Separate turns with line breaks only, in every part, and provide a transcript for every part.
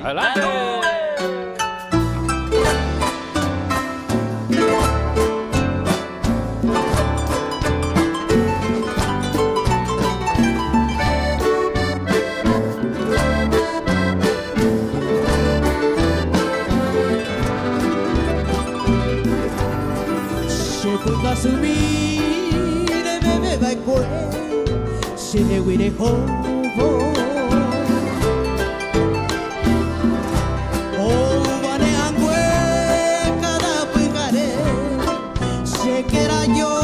¡Adelante!
Pueda subir, bebé vai correr, se eu irei roubo. Oh, vane angue, cada picare, se que era yo.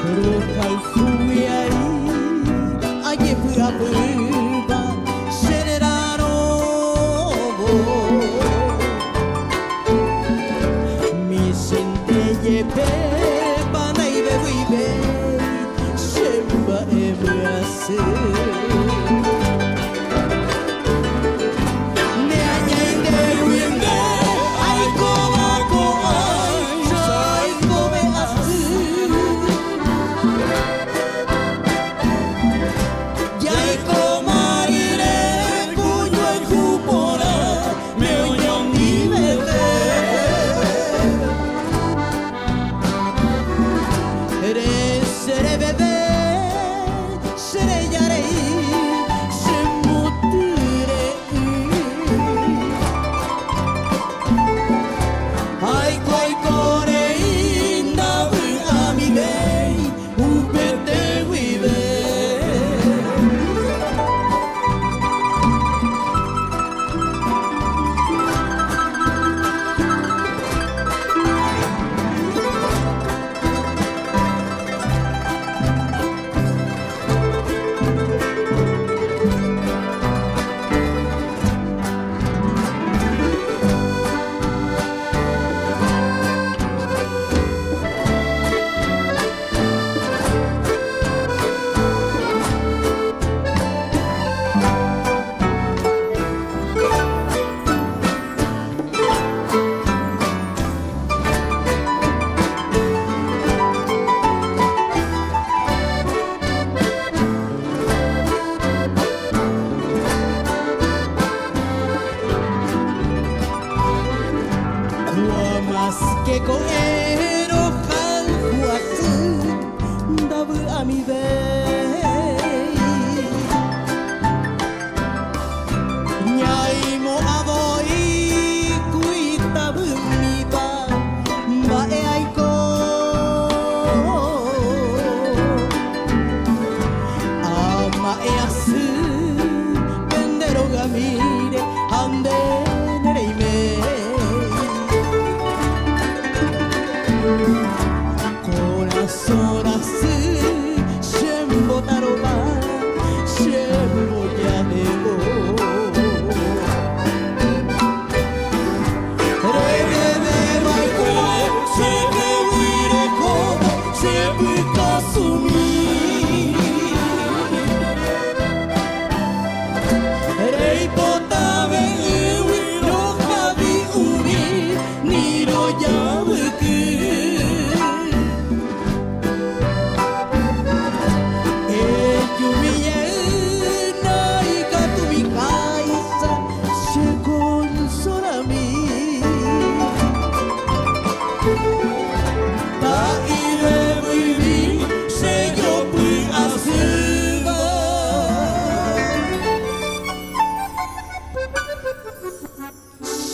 Pero cai fui aí, allí fui a prueba, generaro. Beba na ibe wibe Shemba ebe ase Ne anyende winde Aiko wako aisha Aiko be ase Yaiko marire Kunyo e kupora Me onyong ibebe Seré bebé, seré yarei, se mutirei. Ai koi korei nabu amibei, upete wibe. Más que con enojar juazu dabu amibei Nyai mo avoi kuitabu miba Bae aiko Ama easu Pendero ga mire Ande nereime Horas, Shembo Taroba, Shembo Yadego. Rege de Maiko, Shebe Wireko, Shebu Kasumi. Rei Potabe, Uwi, no Habi Umi, Niro Yabuku.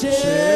Yeah.